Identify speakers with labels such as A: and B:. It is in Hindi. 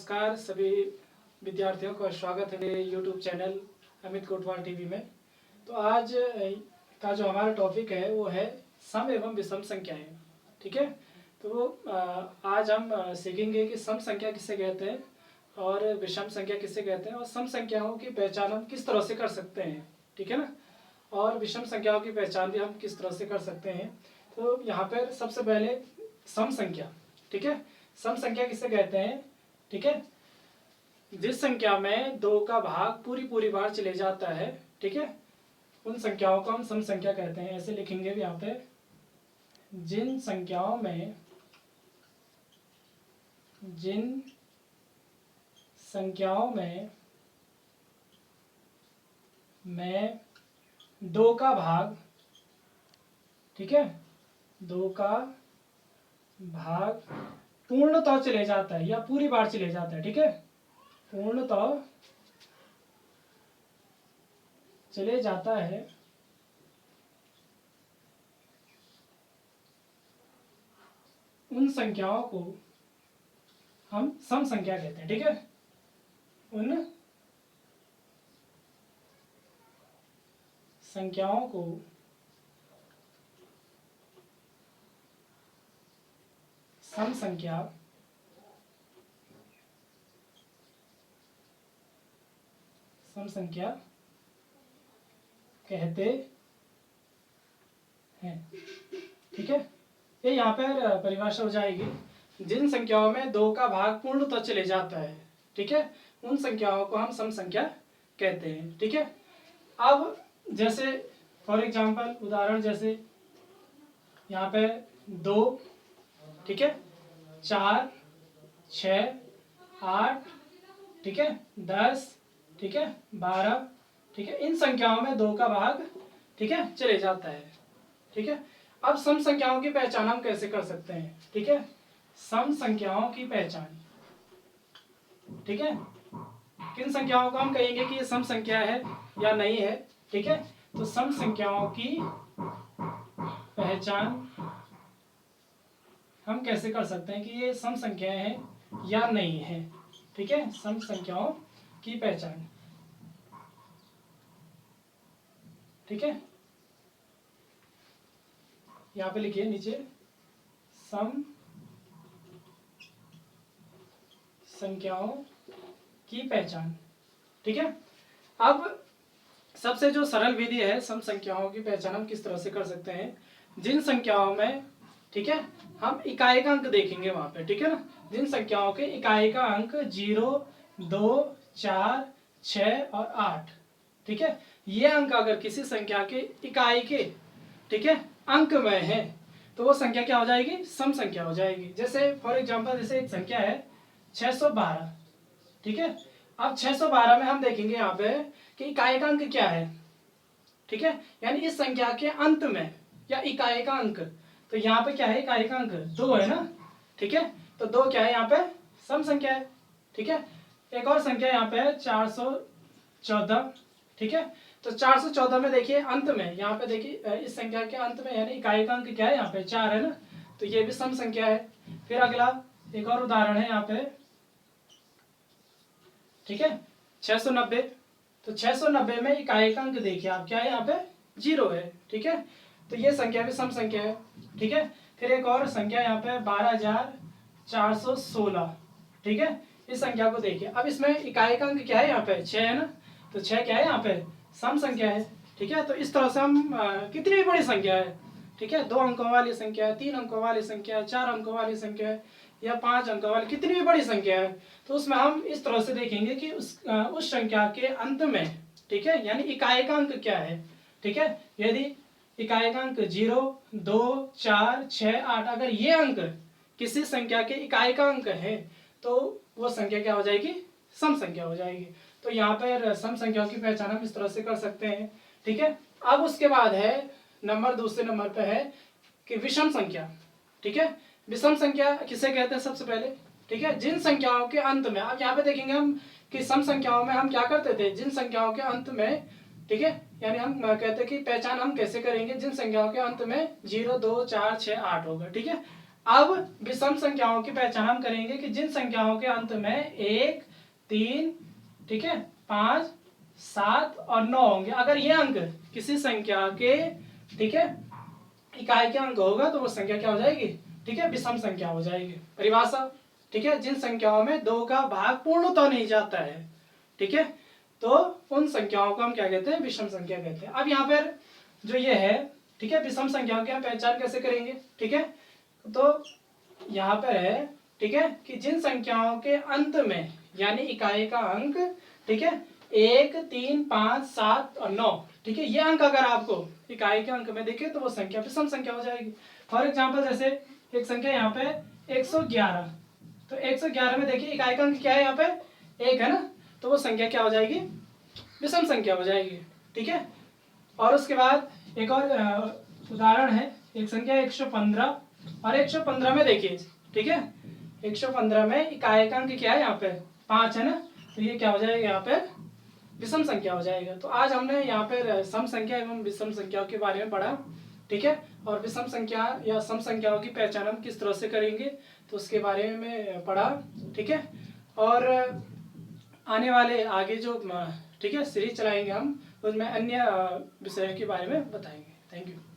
A: नमस्कार सभी विद्यार्थियों का स्वागत है मेरे YouTube channel Amit Kotwal TV में। तो आज का जो हमारा टॉपिक है वो है सम एवं विषम संख्याएं। ठीक है, तो आज हम सीखेंगे कि सम संख्या किसे कहते हैं और विषम संख्या किसे कहते हैं और सम संख्याओं की पहचान हम किस तरह से कर सकते हैं। ठीक है ना, और विषम संख्याओं की पहचान भी हम किस तरह से कर सकते हैं। तो यहाँ पर सबसे पहले सम संख्या। ठीक है, सम संख्या किसे कहते हैं। ठीक है, जिस संख्या में 2 का भाग पूरी बार चले जाता है, ठीक है, उन संख्याओं को हम सम संख्या कहते हैं। ऐसे लिखेंगे भी यहाँ पे, जिन संख्याओं में 2 का भाग, ठीक है, 2 का भाग पूर्णतः चले जाता है या पूरी बार चले जाता है। ठीक है, पूर्णतः चले जाता है, उन संख्याओं को हम सम संख्या कहते हैं। ठीक है, उन संख्याओं को सम संख्या कहते हैं। ठीक है, ये यहाँ पर परिभाषा हो जाएगी। जिन संख्याओं में 2 का भाग पूर्णतः चले जाता है, ठीक है, उन संख्याओं को हम सम संख्या कहते हैं। ठीक है, अब जैसे फॉर एग्जांपल उदाहरण, जैसे यहाँ पे 2, ठीक है, 4, 6, 8, ठीक है, 10, ठीक है, 12, ठीक है, इन संख्याओं में 2 का भाग, ठीक है, चले जाता है। ठीक है, अब सम संख्याओं की पहचान हम कैसे कर सकते हैं। ठीक है, सम संख्याओं की पहचान, ठीक है, किन संख्याओं को हम कहेंगे कि ये सम संख्या है या नहीं है। ठीक है, तो सम संख्याओं की पहचान हम कैसे कर सकते हैं कि ये सम संख्याएं हैं या नहीं है। ठीक है, सम संख्याओं की पहचान। ठीक है, यहां पे लिखिए नीचे, सम संख्याओं की पहचान। ठीक है, अब सबसे जो सरल विधि है सम संख्याओं की पहचान हम किस तरह से कर सकते हैं। जिन संख्याओं में, ठीक है, हम इकाई का अंक देखेंगे वहां पे, ठीक है ना, जिन संख्याओं के इकाई का अंक 0, 2, 4, 6 और 8, ठीक है, ये अंक अगर किसी संख्या के इकाई के, ठीक है, अंक में है तो वो संख्या क्या हो जाएगी, सम संख्या हो जाएगी। जैसे फॉर एग्जांपल, जैसे एक संख्या है 612, ठीक है, अब 612 में हम देखेंगे यहाँ पे कि इकाई का अंक क्या है। ठीक है, यानी इस संख्या के अंत में या इकाई का अंक, तो यहाँ पे क्या है, इकाई का अंक 2 है ना। ठीक है, तो 2 क्या है यहाँ पे, सम संख्या है। ठीक है, एक और संख्या यहाँ पे है 414, ठीक है, तो 414 में देखिए अंत में, यहाँ पे देखिए इस संख्या के अंत में यानी इकाई का अंक क्या है, यहाँ पे 4 है ना, तो ये भी सम संख्या है। फिर अगला एक और उदाहरण है यहाँ पे, ठीक है, 690, तो 690 में इकाई का अंक देखिए आप, क्या है यहाँ पे, 0 है। ठीक है, तो ये संख्या भी सम संख्या है। ठीक है, फिर एक और संख्या यहाँ पे 12416, ठीक है, इस संख्या को देखिए। अब इसमें इकाई का अंक क्या है, यहाँ पे 6 है ना, तो 6 क्या है यहाँ पे, सम संख्या है। ठीक है, तो इस तरह से हम कितनी भी बड़ी संख्या है, ठीक है, 2 अंकों वाली संख्या है, 3 अंकों वाली संख्या है, 4 अंकों वाली संख्या है या 5 अंकों वाली, कितनी भी बड़ी संख्या है, तो उसमें हम इस तरह से देखेंगे कि उस संख्या के अंत में, ठीक है, यानी इकाई का अंक क्या है। ठीक है, यदि इकाई का अंक 0, 2, 4, 6, 8, अगर ये अंक किसी संख्या के इकाई का अंक है तो वो संख्या क्या हो जाएगी, सम संख्या हो जाएगी। तो यहाँ पर सम संख्याओं की पहचान हम इस तरह से कर सकते हैं। ठीक है, अब उसके बाद है दूसरे नंबर पे है कि विषम संख्या। ठीक है, विषम संख्या किसे कहते हैं सबसे पहले। ठीक है, जिन संख्याओं के अंत में, अब यहाँ पे देखेंगे हम कि सम संख्याओं में हम क्या करते थे, जिन संख्याओं के अंत में, ठीक है, यानी हम कहते हैं कि पहचान हम कैसे करेंगे, जिन संख्याओं के अंत में 0, 2, 4, 6, 8 होगा। ठीक है, अब विषम संख्याओं की पहचान हम करेंगे कि जिन संख्याओं के अंत में 1, 3, ठीक है, 5, 7 और 9 होंगे। अगर ये अंक किसी संख्या के, ठीक है, इकाई के अंक होगा तो वो संख्या क्या हो जाएगी, ठीक है, विषम संख्या हो जाएगी। परिभाषा, ठीक है, जिन संख्याओं में 2 का भाग पूर्णतः नहीं जाता है, ठीक है, तो उन संख्याओं को हम क्या कहते हैं, विषम संख्या कहते हैं। अब यहाँ पर जो ये है, ठीक है, विषम संख्याओं की हम पहचान कैसे करेंगे, ठीक है, तो यहाँ पर है, ठीक है, कि जिन संख्याओं के अंत में यानी इकाई का अंक, ठीक है, 1, 3, 5, 7 और 9, ठीक है, ये अंक अगर आपको इकाई के अंक में दिखे तो वो संख्या विषम संख्या हो जाएगी। फॉर एग्जांपल जैसे एक संख्या यहाँ पे 111, तो 111 में देखिए इकाई का अंक क्या है, यहाँ पे 1 है ना, तो वो संख्या क्या हो जाएगी, विषम संख्या हो जाएगी, ठीक है। और उसके बाद एक और उदाहरण है, एक संख्या 115, और 115 में देखिए, ठीक है, 115 में इकाई का अंक क्या है, यहाँ पे 5 है ना, तो ये क्या हो जाएगा, यहाँ पे विषम संख्या हो जाएगा। तो आज हमने यहाँ पे सम संख्या एवं विषम संख्याओं के बारे में पढ़ा, ठीक है, और विषम संख्या या सम संख्याओं की पहचान हम किस तरह से करेंगे तो उसके बारे में पढ़ा, ठीक है। और आने वाले आगे जो, ठीक है, सीरीज चलाएंगे हम, उसमें अन्य विषयों के बारे में बताएंगे। Thank you.